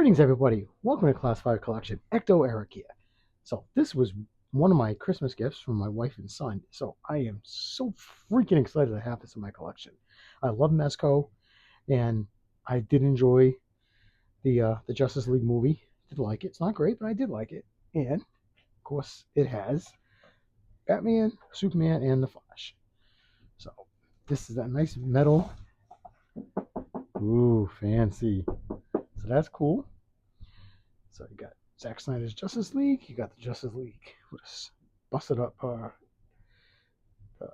Greetings, everybody. Welcome to Class 5 Collection, Ecto Eric here. So this was one of my Christmas gifts from my wife and son. So I am so freaking excited to have this in my collection. I love Mezco, and I did enjoy the Justice League movie. Did like it. It's not great, but I did like it. And of course, it has Batman, Superman, and the Flash. So this is that nice metal. Ooh, fancy. So that's cool. So you got Zack Snyder's Justice League. You got the Justice League with a busted up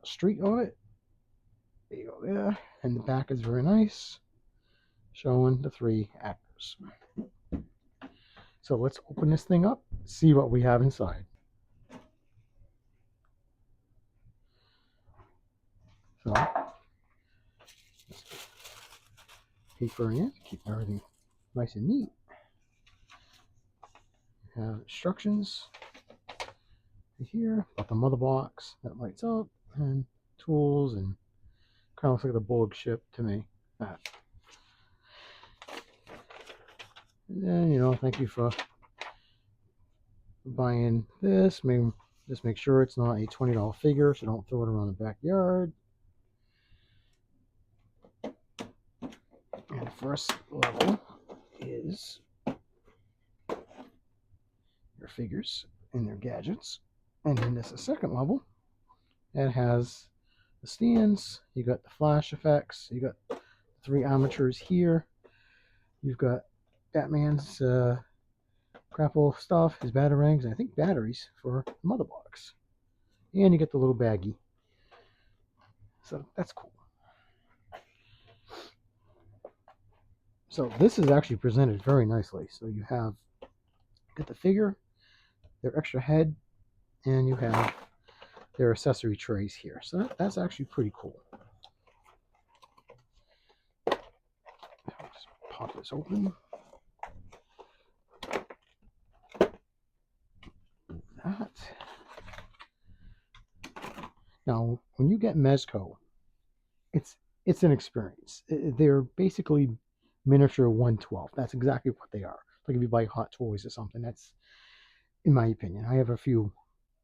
street on it. There you go there. And the back is very nice, showing the three actors. So let's open this thing up, see what we have inside. So, paper in, keep everything nice and neat. You have instructions here about the mother box that lights up, and tools, and kind of looks like the Borg ship to me. That. And then, thank you for buying this. Maybe just make sure it's not a $20 figure, so don't throw it around the backyard. And the first level is your figures and their gadgets. And then there's a second level that has the stands. You got the flash effects. You got three armatures here. You've got Batman's grapple stuff, his batarangs, and I think batteries for the mother box. And you get the little baggie. So that's cool. So this is actually presented very nicely. So you got the figure, their extra head, and you have their accessory trays here. So that's actually pretty cool. Just pop this open. That. Now, when you get Mezco, it's an experience. They're basically miniature 112. That's exactly what they are. Like if you buy Hot Toys or something, that's, in my opinion. I have a few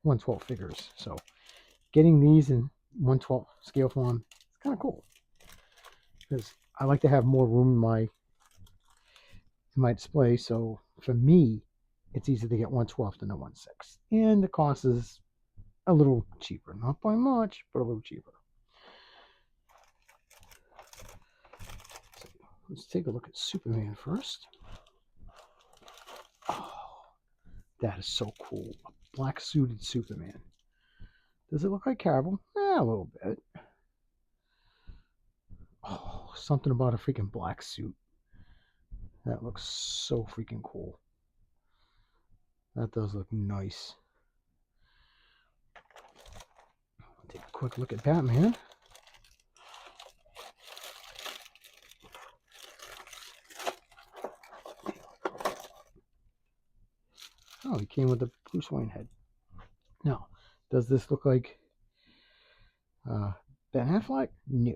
112 figures, so getting these in 112 scale form is kind of cool, because I like to have more room in my display. So for me, it's easy to get 112 than a 1/6, and the cost is a little cheaper, not by much, but a little cheaper. So let's take a look at Superman first. Oh, that is so cool. A black suited Superman. Does it look like Cavill? A little bit. Oh, something about a freaking black suit. That looks so freaking cool. That does look nice. Take a quick look at Batman. Oh, he came with the Bruce Wayne head. Now, does this look like Ben Affleck? No.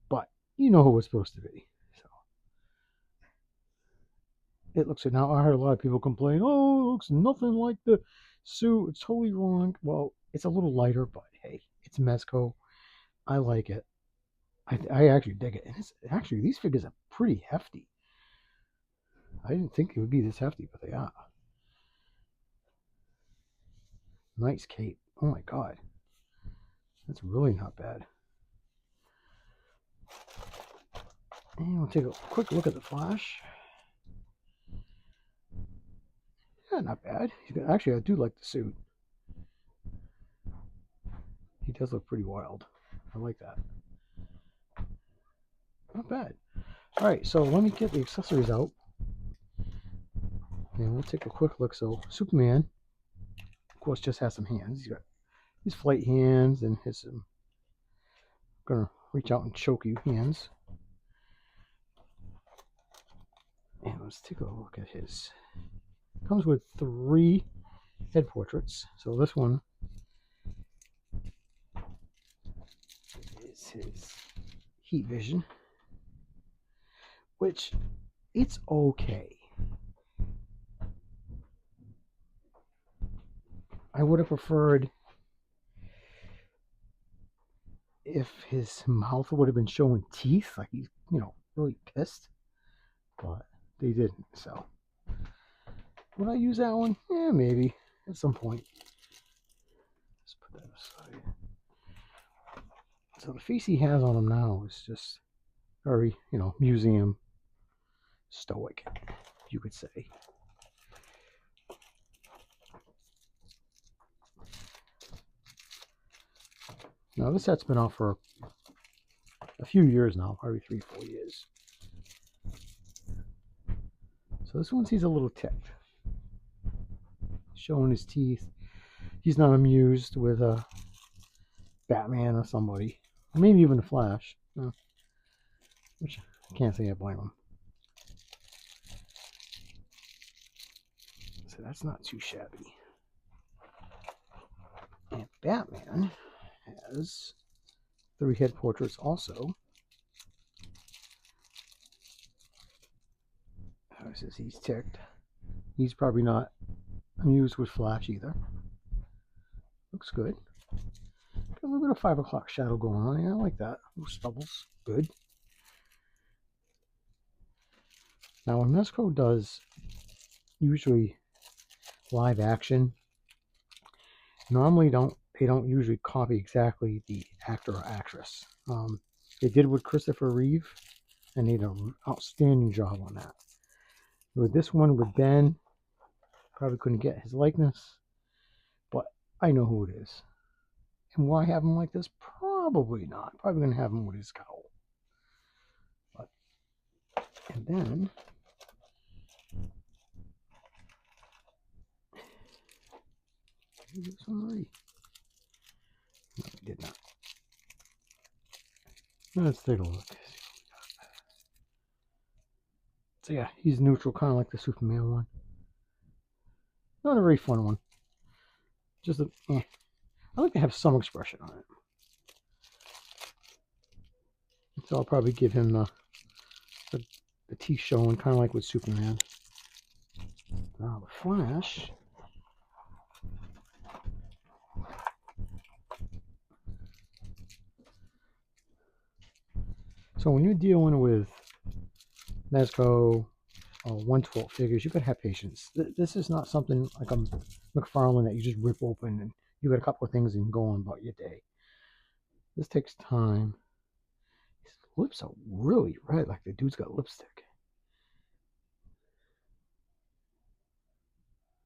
But you know who it's supposed to be. So it looks like, now I heard a lot of people complain, oh, it looks nothing like the suit. It's totally wrong. Well, it's a little lighter, but hey, it's Mezco. I like it. I actually dig it. And actually, these figures are pretty hefty. I didn't think it would be this hefty, but they are. Nice cape. Oh my god. That's really not bad. And we'll take a quick look at the Flash. Yeah, not bad. Actually, I do like the suit. He does look pretty wild. I like that. Not bad. Alright, so let me get the accessories out. And we'll take a quick look. So, Superman, of course, just has some hands. He's got his flight hands and his gonna reach out and choke you hands. And let's take a look at his. Comes with 3 head portraits. So this one is his heat vision, which it's okay. I would have preferred if his mouth would have been showing teeth, like he's, really pissed. But they didn't, so. Would I use that one? Yeah, maybe. At some point. Let's put that aside. So the face he has on him now is just very, museum stoic, you could say. Now this set's been out for a few years now, probably 3-4 years. So this one seems a little ticked. Showing his teeth. He's not amused with Batman or somebody. Or maybe even the Flash. Which I can't say I blame him. So that's not too shabby. And Batman has 3 head portraits also. Says he's ticked. He's probably not amused with Flash either. Looks good. Got a little bit of 5 o'clock shadow going on. Yeah, I like that. Little stubbles. Good. Now when Mezco does usually live action, normally they don't usually copy exactly the actor or actress. They did with Christopher Reeve, and they did an outstanding job on that. With this one, with Ben, probably couldn't get his likeness, but I know who it is. And will I have him like this? Probably not. Probably going to have him with his cowl. And then, did I do this already? No, I did not. Let's take a look. So yeah, he's neutral, kind of like the Superman one. Not a very fun one. Just I like to have some expression on it. So I'll probably give him the teeth showing, kind of like with Superman. Now the Flash. So when you're dealing with Mezco or 1/12 figures, you gotta have patience. This is not something like a McFarlane that you just rip open and you got a couple of things and go on about your day. This takes time. His lips are really red, like the dude's got lipstick.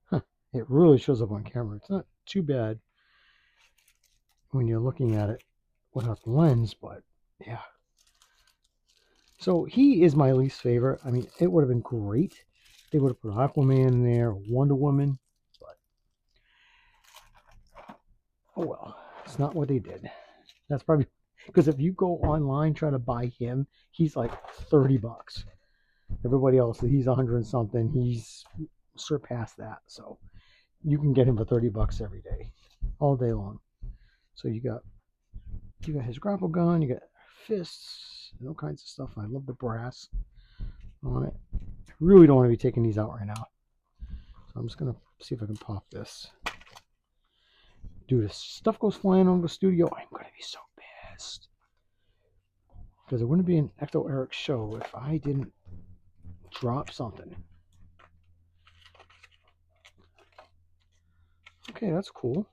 Huh. It really shows up on camera. It's not too bad when you're looking at it without the lens, but yeah. So he is my least favorite. I mean, it would have been great if they would have put Aquaman in there, or Wonder Woman, but oh well, it's not what they did. That's probably because if you go online try to buy him, he's like $30. Everybody else, he's 100 and something. He's surpassed that, so you can get him for $30 every day, all day long. So you got his grapple gun, you got fists, and all kinds of stuff. I love the brass on it. I really don't want to be taking these out right now. So I'm just going to see if I can pop this. Dude, if stuff goes flying over the studio, I'm going to be so pissed. Because it wouldn't be an Ecto Eric show if I didn't drop something. Okay, that's cool.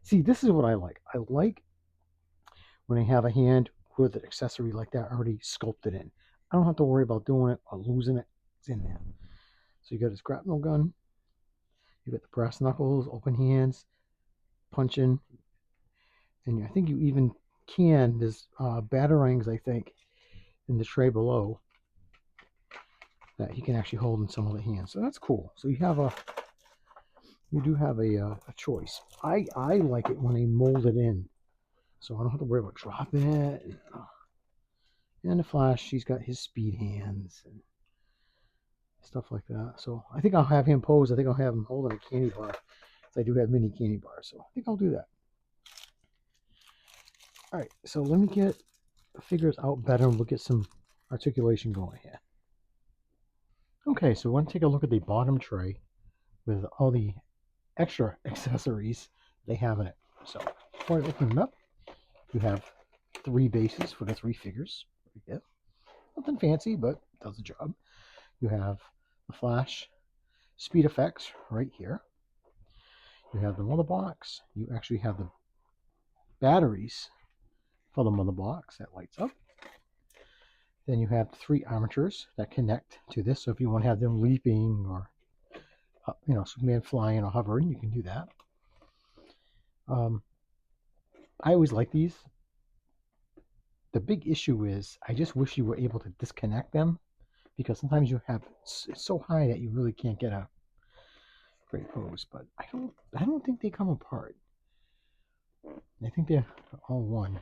See, this is what I like. I like when I have a hand with an accessory like that already sculpted in. I don't have to worry about doing it or losing it. It's in there. So you got his grapnel gun. You got the brass knuckles, open hands, punching. And I think you even can. There's batarangs, I think, in the tray below that he can actually hold in some of the hands. So that's cool. So you do have a choice. I like it when they mold it in, so I don't have to worry about dropping it. And the Flash, he's got his speed hands and stuff like that. So I think I'll have him pose. I think I'll have him holding a candy bar. I do have mini candy bars, so I think I'll do that. All right, so let me get the figures out better and we'll get some articulation going here. Okay, so I want to take a look at the bottom tray with all the extra accessories they have in it. So before I open it up, you have 3 bases for the 3 figures. Yeah, nothing fancy, but does the job. You have the flash speed effects right here. You have the mother box. You actually have the batteries for the mother box that lights up. Then you have 3 armatures that connect to this. So if you want to have them leaping or Superman flying or hovering, you can do that. I always like these. The big issue is I just wish you were able to disconnect them, because sometimes you have it's so high that you really can't get a great pose. But I don't think they come apart. I think they're all one,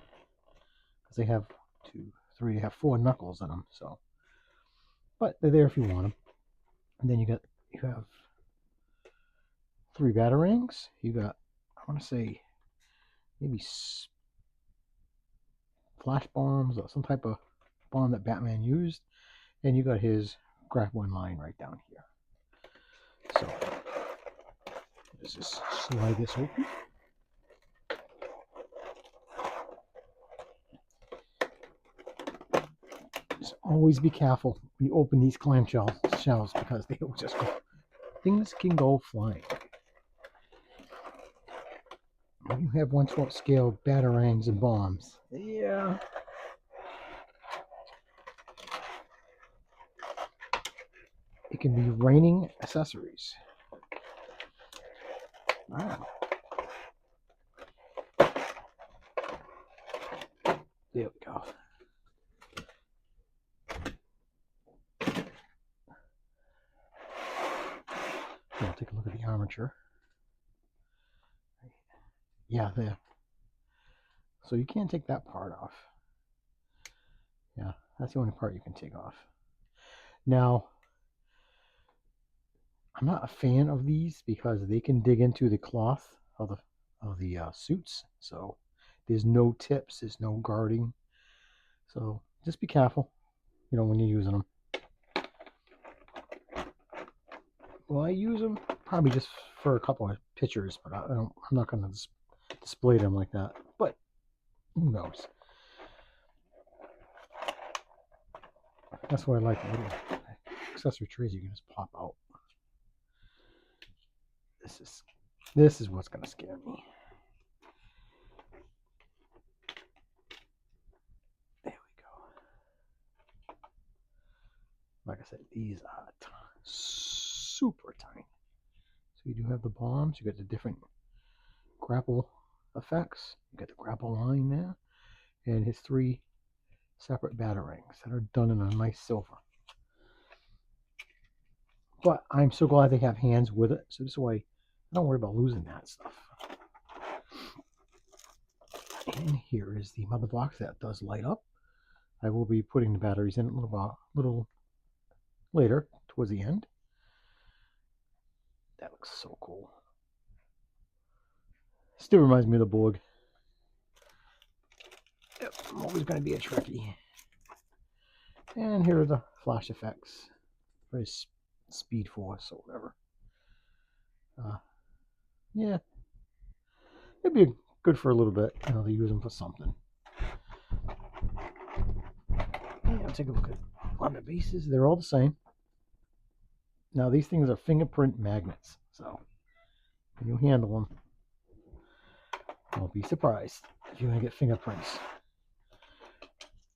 because they have 2, 3, they have 4 knuckles in them. So, but they're there if you want them. And then you have 3 batarangs. You got, I want to say, maybe flash bombs or some type of bomb that Batman used. And you got his grappling line right down here. So let's just slide this open. Just always be careful when you open these clamshells because they will just go. Things can go flying. When you have 1/12 scale batarangs and bombs, yeah. It can be raining accessories. Wow. There we go. I'll take a look at the armature. Yeah, there. So you can't take that part off. Yeah, that's the only part you can take off. Now, I'm not a fan of these because they can dig into the cloth of the suits. So there's no tips, there's no guarding. So just be careful, when you're using them. Well, I use them probably just for a couple of pictures, but I'm not going to display them like that. But who knows? That's why I like the little accessory trays you can just pop out. This is what's going to scare me. There we go. Like I said, these are super tiny. So you do have the bombs. You got the different grapple effects. You got the grapple line there, and his 3 separate batarangs that are done in a nice silver. But I'm so glad they have hands with it, so this way I don't worry about losing that stuff. And here is the mother box that does light up. I will be putting the batteries in a little later, towards the end. That looks so cool. Still reminds me of the Borg. Yep, I'm always going to be a Trekkie. And here are the flash effects for his Speed Force or whatever. Yeah, it'd be good for a little bit. They use them for something. Yeah, take a look at on the bases. They're all the same. Now these things are fingerprint magnets, so when you handle them, don't be surprised if you're gonna get fingerprints.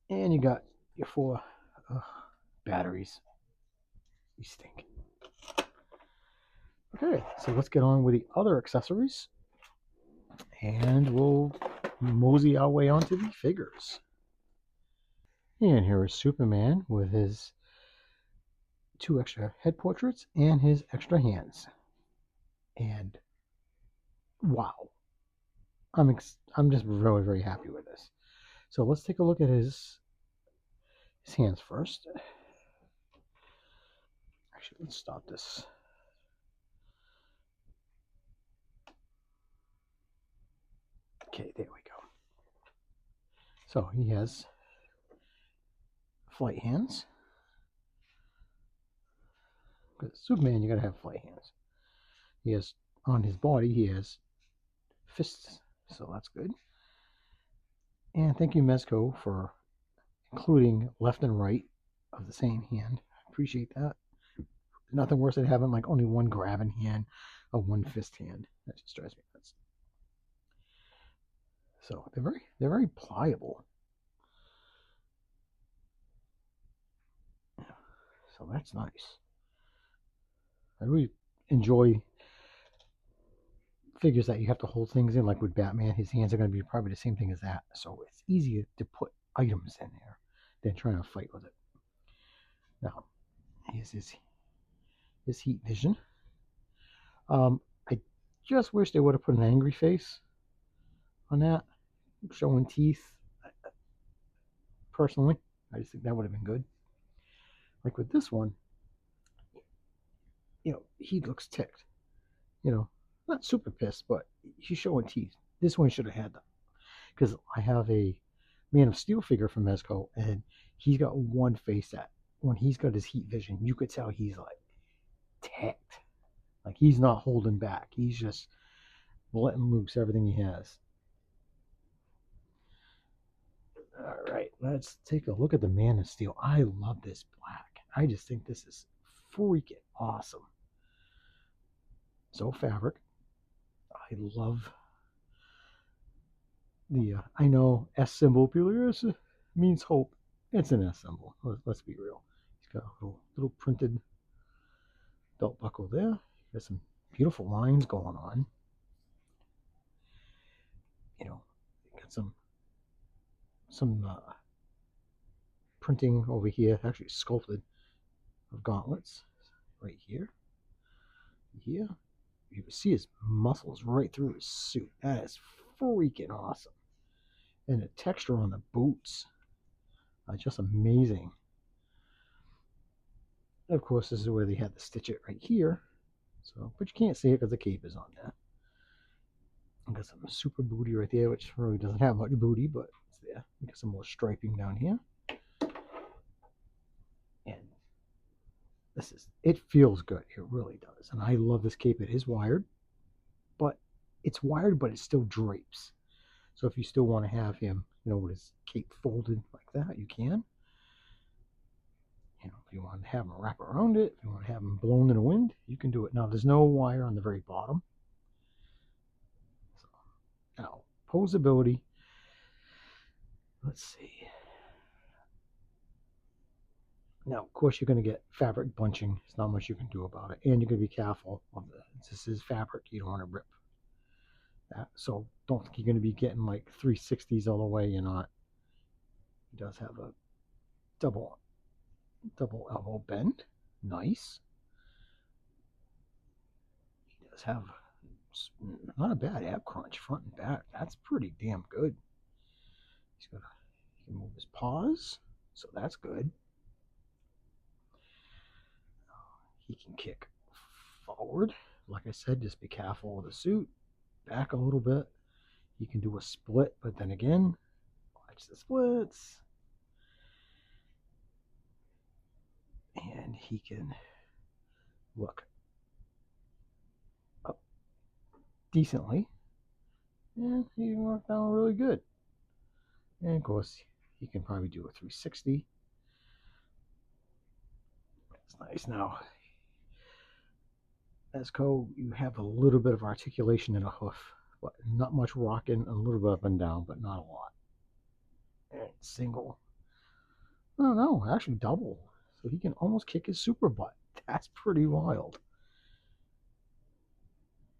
And you got your 4 batteries. You stink. Okay, so let's get on with the other accessories, and we'll mosey our way onto the figures. And here is Superman with his 2 extra head portraits and his extra hands. And wow, I'm just very, very happy with this. So let's take a look at his hands first. Actually, let's stop this. Okay, there we go. So he has flight hands. Because Superman, you gotta have flight hands. He has on his body. He has fists, so that's good. And thank you, Mezco, for including left and right of the same hand. I appreciate that. Nothing worse than having like only one grabbing hand or one fist hand. That just drives me nuts. So they're very pliable. So that's nice. I really enjoy figures that you have to hold things in, like with Batman. His hands are going to be probably the same thing as that, so it's easier to put items in there than trying to fight with it. Now, here's his heat vision. I just wish they would have put an angry face on that, showing teeth. Personally, I just think that would have been good. Like with this one, he looks ticked. Not super pissed, but he's showing teeth. This one should have had them, because I have a Man of Steel figure from Mezco, and he's got one face that when he's got his heat vision, you could tell he's like ticked. Like he's not holding back. He's just letting loose everything he has. All right, let's take a look at the Man of Steel. I love this black. I just think this is freaking awesome. So fabric. I love the, I know S symbol, people are like, means hope. It's an S symbol. Let's be real. He's got a little printed belt buckle there. Got some beautiful lines going on. Got some printing over here, actually sculpted, of gauntlets right here. Here, you can see his muscles right through his suit. That is freaking awesome. And the texture on the boots are just amazing. And of course, this is where they had to stitch it right here. So, but you can't see it because the cape is on there. I got some super booty right there, which really doesn't have much booty, but it's there. We got some more striping down here. And it feels good. It really does. And I love this cape. It is wired, but it's wired, but it still drapes. So if you still want to have him, with his cape folded like that, you can. If you want to have him wrap around it, if you want to have him blown in the wind, you can do it. Now, there's no wire on the very bottom. So, now, posability. Let's see. Now, of course, you're going to get fabric bunching. There's not much you can do about it. And you're going to be careful of this is fabric. You don't want to rip that. So don't think you're going to be getting like 360s all the way. You're not. He does have a double elbow bend. Nice. He does have not a bad ab crunch front and back. That's pretty damn good. He can move his paws, so that's good. He can kick forward. Like I said, just be careful with the suit. Back a little bit. He can do a split, but then again, watch the splits. And he can look up decently. And he can work down really good. And of course, he can probably do a 360. That's nice. Now, Mezco, you have a little bit of articulation in a hoof, but not much rocking, a little bit up and down, but not a lot. And single. Oh no, actually double. So he can almost kick his super butt. That's pretty wild.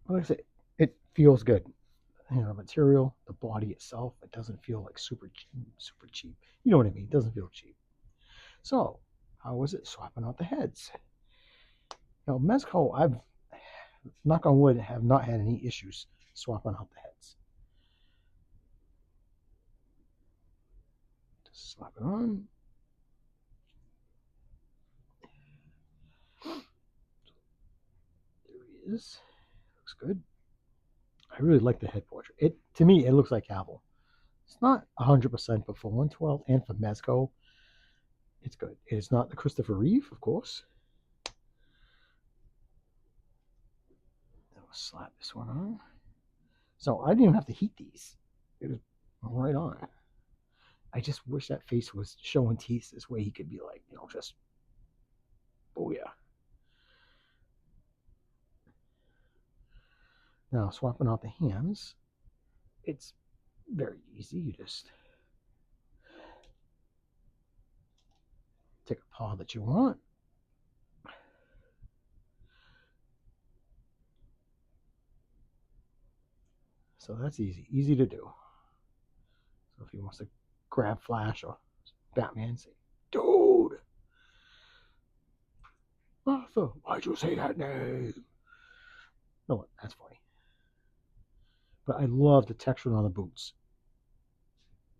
Like I say, it feels good. Material, the body itself, it doesn't feel like super cheap. You know what I mean? It doesn't feel cheap. So, how was it swapping out the heads? Mezco, I've, knock on wood, have not had any issues swapping out the heads. Just slap it on. There he is. Looks good. I really like the head portrait. To me, it looks like Cavill. It's not 100%, but for 112 and for Mezco, it's good. It is not the Christopher Reeve, of course. I'll slap this one on. So I didn't even have to heat these. It was right on. I just wish that face was showing teeth this way he could be like, just, oh yeah. Now swapping out the hands, it's very easy. You just take a paw that you want. So that's easy to do. So if he wants to grab Flash or Batman, say, dude, Arthur, why'd you say that name? No, that's funny. But I love the texture on the boots.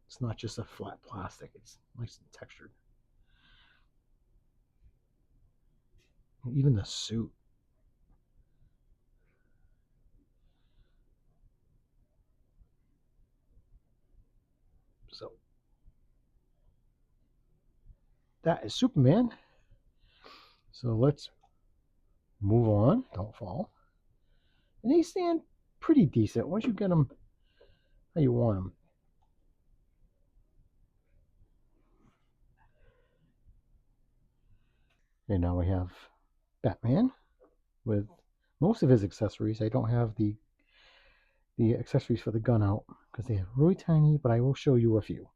It's not just a flat plastic, it's nice and textured. Even the suit. So that is Superman. So let's move on. Don't fall. And they stand pretty decent once you get them how you want them. And now we have Batman with most of his accessories. I don't have the accessories for the gun out because they are really tiny, but I will show you a few.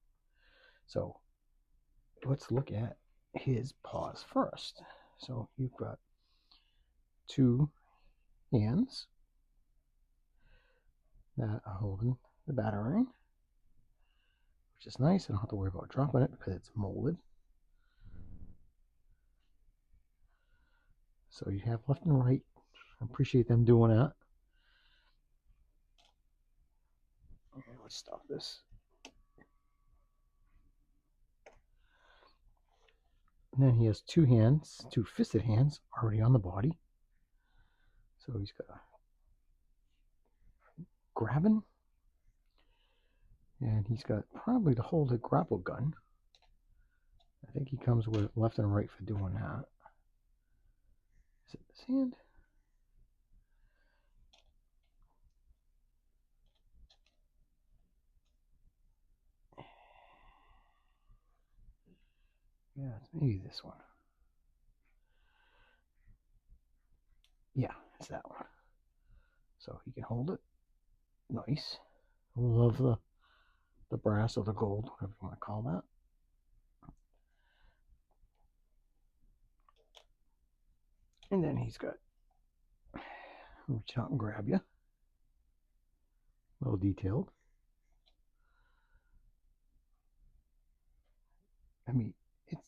So let's look at his paws first. So you've got two hands that are holding the batarang, which is nice. I don't have to worry about dropping it because it's molded. So you have left and right. I appreciate them doing that. Okay, let's stop this. And then he has two hands, two fisted hands already on the body. So he's got a grabbing, and he's got probably to hold a grapple gun. I think he comes with left and right for doing that. Is it this hand? Yeah, it's maybe this one. Yeah, it's that one. So he can hold it. Nice. I love the brass or the gold, whatever you want to call that. And then he's got reach out and grab you. Well detailed. I mean, it's.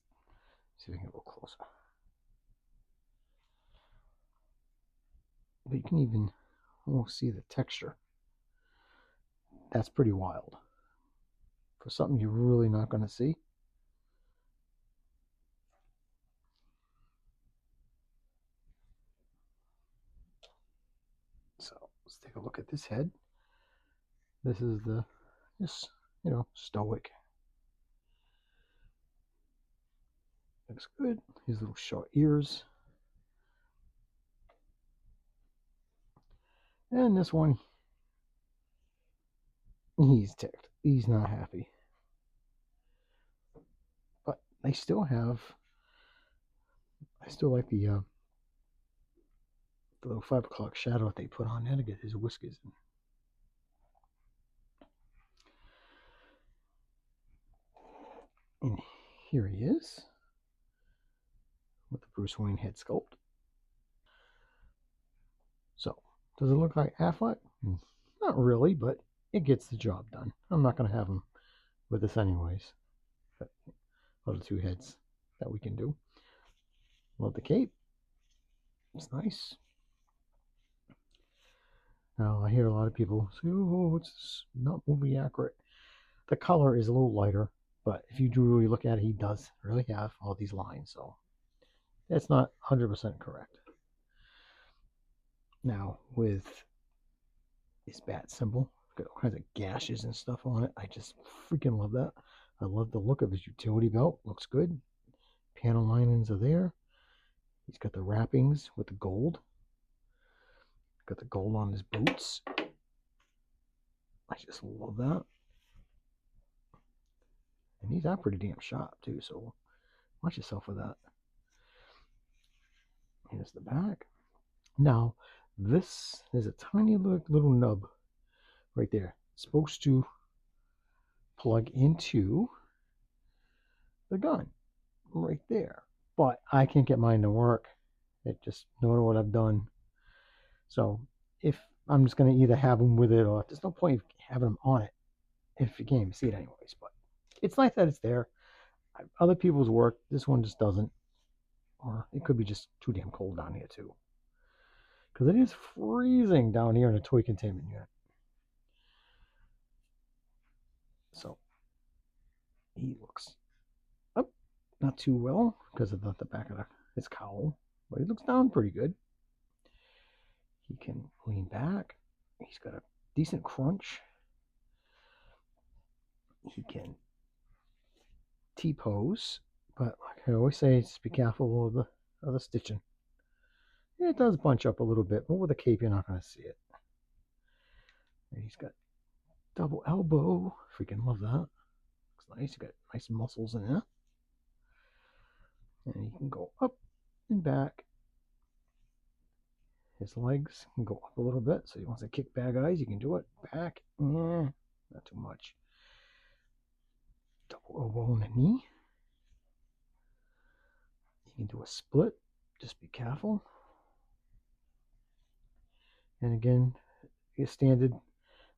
See if we can go closer. But you can even almost see the texture. That's pretty wild. For something you're really not going to see. So let's take a look at this head. This is this, stoic. Looks good. His little short ears. And this one, he's ticked. He's not happy. But I still like the little 5 o'clock shadow that they put on there to get his whiskers in. And here he is with the Bruce Wayne head sculpt. So, does it look like Affleck? Not really, but it gets the job done. I'm not going to have him with us anyways. But other two heads that we can do. Love the cape. It's nice. Now, I hear a lot of people say, oh, it's not movie accurate. The color is a little lighter, but if you do really look at it, he does really have all these lines, so that's not 100% correct. Now, with his bat symbol, got all kinds of gashes and stuff on it. I just freaking love that. I love the look of his utility belt. Looks good. Panel linings are there. He's got the wrappings with the gold. Got the gold on his boots. I just love that. And these are pretty damn sharp too, so watch yourself with that. Here's the back. Now, this is a tiny little nub right there. It's supposed to plug into the gun right there. But I can't get mine to work. It just, no matter what I've done. So if I'm just going to either have them with it, or there's no point having them on it if you can't even see it anyways. But it's nice that it's there. Other people's work, this one just doesn't. Or it could be just too damn cold down here too. Because it is freezing down here in the toy containment unit. So he looks up not too well because of the back of his cowl. But he looks down pretty good. He can lean back. He's got a decent crunch. He can T-pose, but like I always say, just be careful of the stitching. It does bunch up a little bit, but with a cape, you're not going to see it. And he's got double elbow. Freaking love that. Looks nice. He's got nice muscles in there. And he can go up and back. His legs can go up a little bit, so he wants to kick bad guys. You can do it. Back. Yeah, not too much. Double elbow on the knee. You can do a split. Just be careful. And again, your standard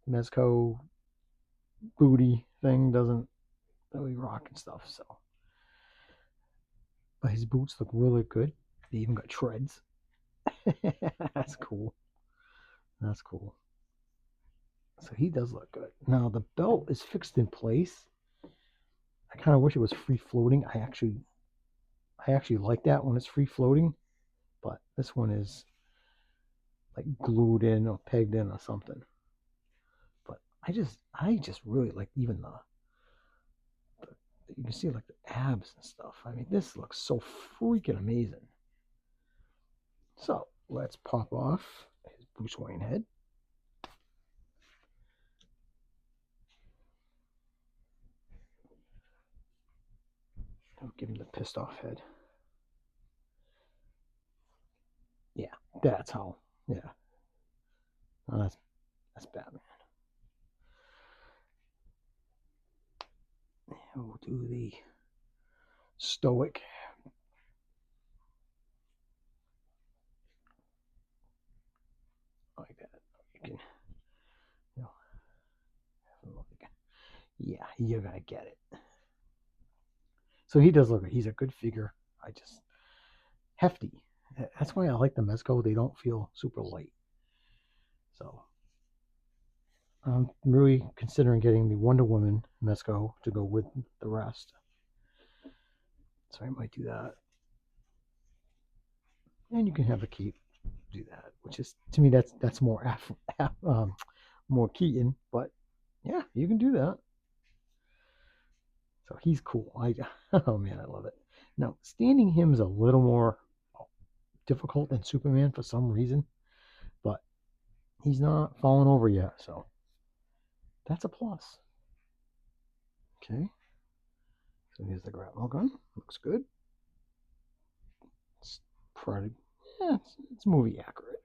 Mezco booty thing doesn't really rock and stuff. So, but his boots look really good. They even got treads. That's cool. That's cool. So he does look good. Now the belt is fixed in place. I kind of wish it was free floating. I actually like that when it's free floating, but this one is like glued in or pegged in or something. But I just really like even the you can see like the abs and stuff. I mean, this looks so freaking amazing. So let's pop off his Bruce Wayne head. I'll give him the pissed off head. Yeah, that's how. Yeah, oh, that's Batman. We'll do the stoic. Like that. You can, you know, yeah, you're gonna get it. So he does look. He's a good figure. I just hefty. That's why I like the Mezco. They don't feel super light. So I'm really considering getting the Wonder Woman Mezco to go with the rest. So I might do that. And you can have a cape do that, which is to me that's more Keaton. But yeah, you can do that. So he's cool. Oh man, I love it. Now standing him is a little more difficult than Superman for some reason, but he's not falling over yet, so that's a plus. Okay, so here's the grapnel gun. Looks good. It's pretty, yeah, it's movie accurate.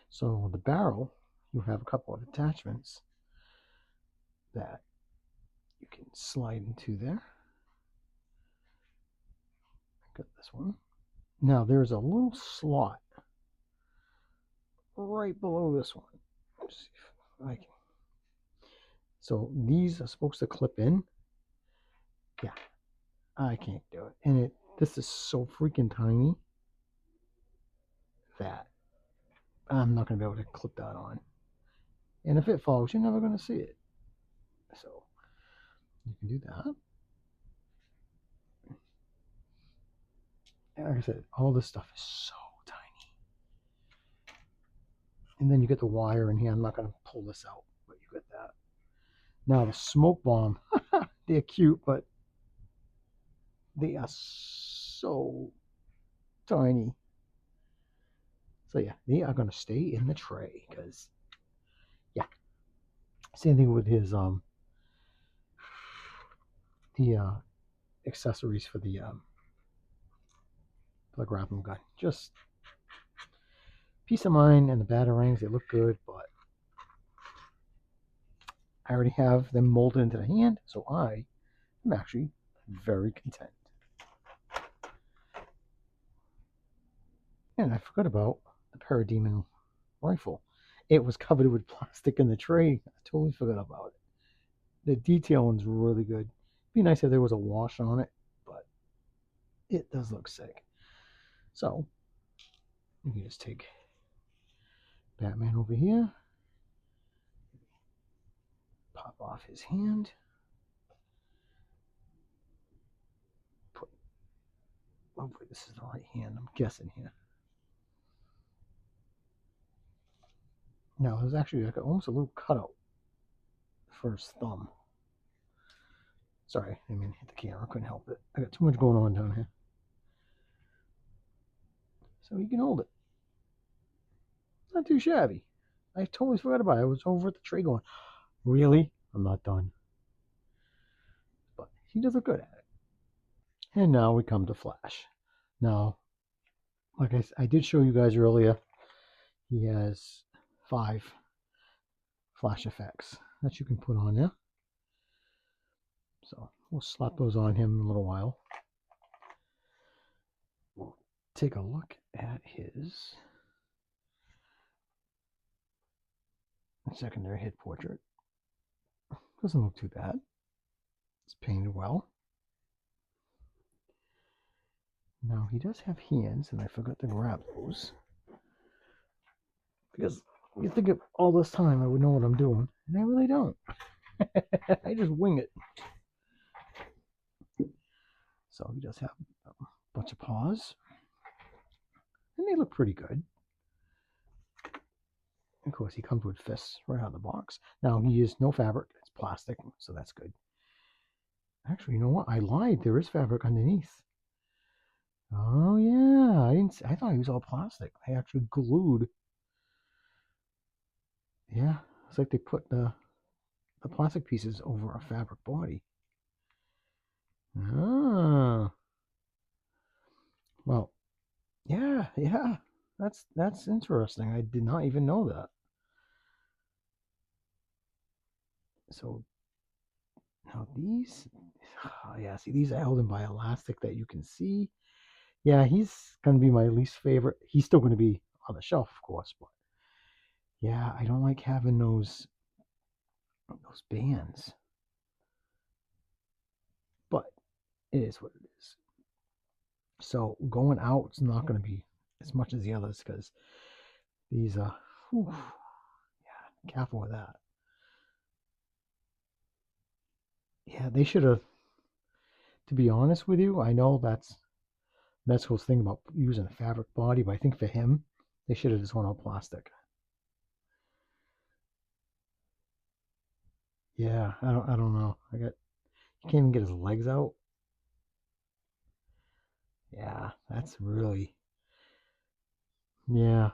So the barrel, you have a couple of attachments that you can slide into there. Got this one. Now there's a little slot right below this one. Let's see if I can. So these are supposed to clip in. Yeah, I can't do it. And this is so freaking tiny that I'm not going to be able to clip that on. And if it falls, you're never going to see it. So you can do that. And like I said, all this stuff is so tiny. And then you get the wire in here. I'm not going to pull this out, but you get that. Now the smoke bomb, they're cute, but they are so tiny. So yeah, they are going to stay in the tray because, yeah, Same thing with his the accessories for the grappling gun. Just peace of mind, and the batarangs, they look good, but I already have them molded into the hand, so I am actually very content. And I forgot about the Parademon rifle. It was covered with plastic in the tray. I totally forgot about it. The detailing's really good. It'd be nice if there was a wash on it, but it does look sick. So, you can just take Batman over here, pop off his hand, put, hopefully this is the right hand, I'm guessing here. Now, there's actually like almost a little cutout for his thumb. Sorry, I mean hit the camera, couldn't help it. I got too much going on down here. So he can hold it. Not too shabby. I totally forgot about it. I was over at the tray going, really? I'm not done. But he does look good at it. And now we come to Flash. Now, like I did show you guys earlier, he has 5 Flash effects that you can put on there. So we'll slap those on him in a little while. We'll take a look at his secondary head portrait. Doesn't look too bad. It's painted well. Now he does have hands, and I forgot to grab those. Because you think of all this time I would know what I'm doing, and I really don't. I just wing it. So he does have a bunch of paws, and they look pretty good. Of course, he comes with fists right out of the box. Now, he used no fabric. It's plastic, so that's good. Actually, you know what? I lied. There is fabric underneath. Oh, yeah. I thought he was all plastic. They actually glued. Yeah, it's like they put the plastic pieces over a fabric body. Ah. Well, yeah. That's interesting. I did not even know that. So now these, oh yeah, see, these are held in by elastic that you can see. Yeah, he's going to be my least favorite. He's still going to be on the shelf, of course, but yeah, I don't like having those bands. But it is what it is. So going out, it's not going to be as much as the others because these, yeah, careful with that. Yeah, they should have. To be honest with you, I know that's Mezco's thing about using a fabric body, but I think for him, they should have just went all plastic. Yeah, I don't know. You can't even get his legs out. Yeah, that's really, yeah.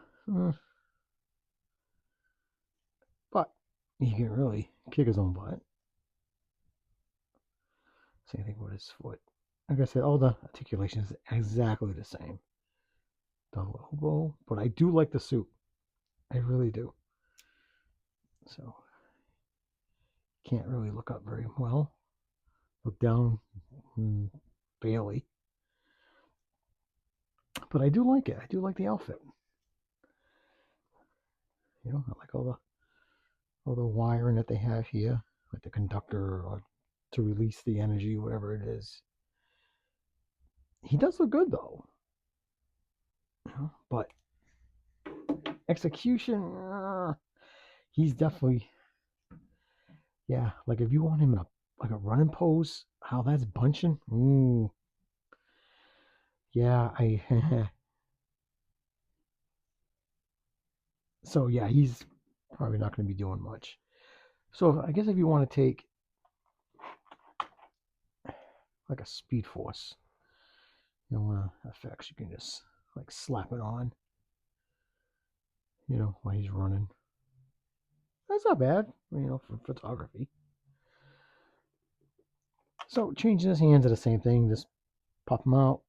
But he can really kick his own butt. Same thing with his foot. Like I said, all the articulations exactly the same. Double elbow, but I do like the suit. I really do. So can't really look up very well. Look down, barely. But I do like it. I do like the outfit. You know, I like all the wiring that they have here, like the conductor or to release the energy, whatever it is. He does look good though, you know, but execution, he's definitely, yeah. Like if you want him in a running pose, how that's bunching, ooh, yeah. So yeah, he's probably not going to be doing much. So I guess if you want to take like a Speed Force, you know, effects, you can just like slap it on, you know, while he's running. That's not bad. for photography. So changing his hands are the same thing. Just pop them out,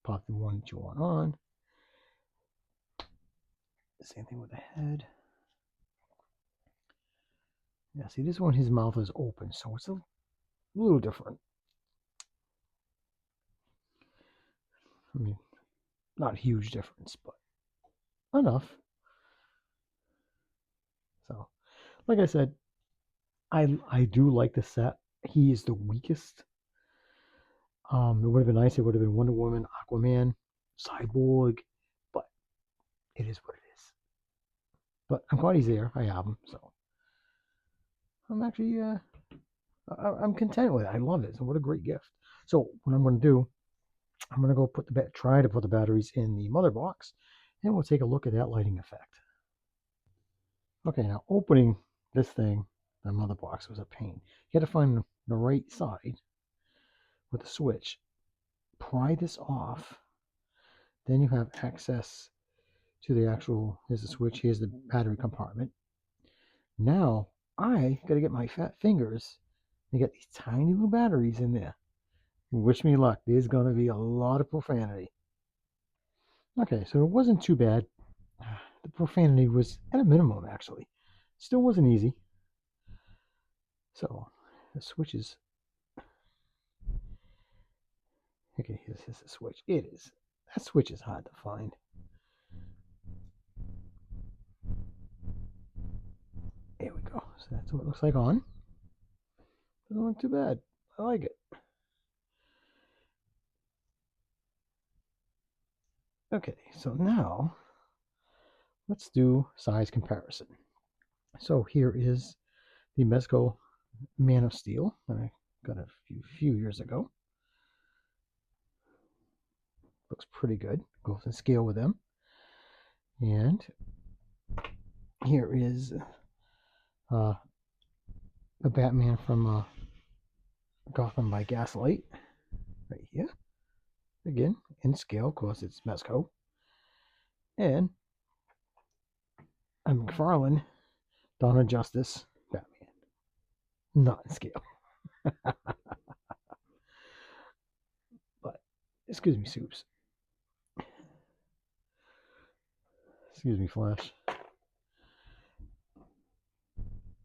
pop the one that you want on. The same thing with the head. Yeah, see, this one, his mouth is open, so it's a little different. I mean, not a huge difference, but enough. So, like I said, I do like the set. He is the weakest. It would have been nice. It would have been Wonder Woman, Aquaman, Cyborg, but it is what it is. But I'm glad he's there. I have him, so I'm actually I'm content with it. I love it. So what a great gift. So what I'm going to do, I'm going to go try to put the batteries in the mother box, and we'll take a look at that lighting effect. Okay, now opening this thing, the mother box, was a pain. You had to find the right side with the switch, pry this off, then you have access to the actual, here's the switch, here's the battery compartment. Now I got to get my fat fingers and get these tiny little batteries in there. Wish me luck. There's going to be a lot of profanity. Okay, so it wasn't too bad. The profanity was at a minimum, actually. Still wasn't easy. So the switch is. Okay, here's the switch. It is. That switch is hard to find. There we go. So that's what it looks like on. Doesn't look too bad. I like it. Okay, so now let's do size comparison. So here is the Mezco Man of Steel that I got a few years ago. Looks pretty good. Goes in scale with them. And here is the Batman from Gotham by Gaslight. Right here. Again, in scale, of course, it's Mezco. And a McFarlane, Dawn of Justice, Batman. Not in scale. But, excuse me, Soups. Excuse me, Flash.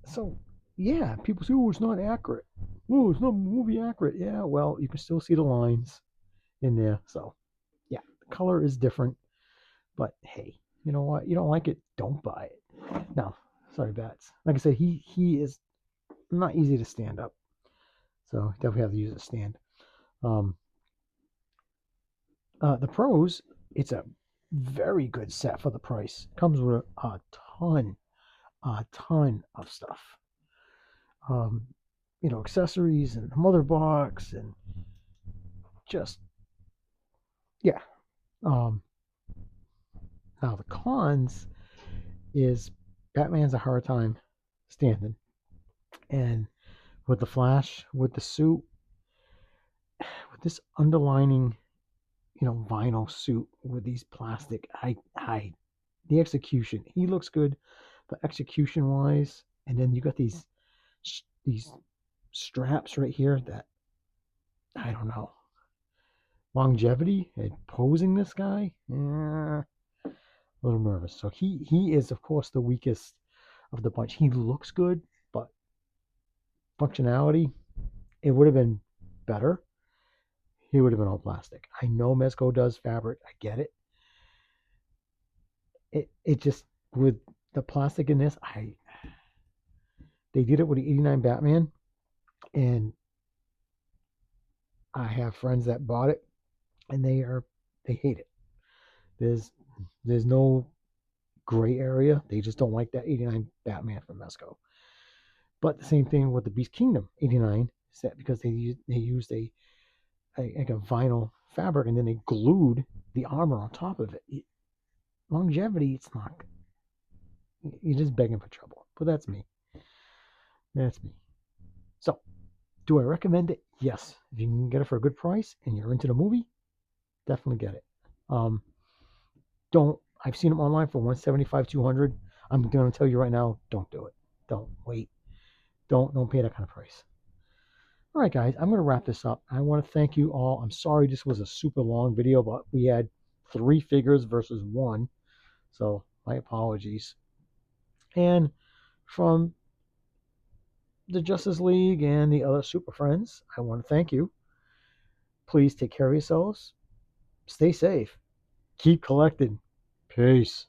So, yeah, people say, oh, it's not accurate. Oh, it's not movie accurate. Yeah, well, you can still see the lines in there. So, yeah, the color is different. But, hey, you know what? You don't like it, don't buy it. No, sorry, Bats. Like I said, he is not easy to stand up. So, definitely have to use a stand. Um, the pros, it's a very good set for the price. Comes with a ton of stuff. Um, accessories and mother box and just yeah. Um, Now the cons is Batman's a hard time standing, and with the Flash, with the suit, with this underlining, vinyl suit with these plastic, the execution. He looks good, but execution wise, and then you got these straps right here that I don't know longevity and posing this guy. A little nervous. So he is of course the weakest of the bunch. He looks good, but functionality, it would have been better. He would have been all plastic. I know Mezco does fabric. I get it. It just with the plastic in this, they did it with the '89 Batman, and I have friends that bought it, and they hate it. There's there's no gray area. They just don't like that '89 Batman from Mezco. But the same thing with the Beast Kingdom '89 set because they used like a vinyl fabric and then they glued the armor on top of it. Longevity, it's not. You're just begging for trouble. But that's me. That's me. So, do I recommend it? Yes. If you can get it for a good price and you're into the movie, definitely get it. Um, don't. I've seen them online for 175, 200. I'm going to tell you right now, don't do it. Don't wait. Don't pay that kind of price. All right, guys, I'm going to wrap this up. I want to thank you all. I'm sorry this was a super long video, but we had 3 figures versus 1, so my apologies. And from the Justice League and the other Super Friends, I want to thank you. Please take care of yourselves. Stay safe. Keep collecting. Peace.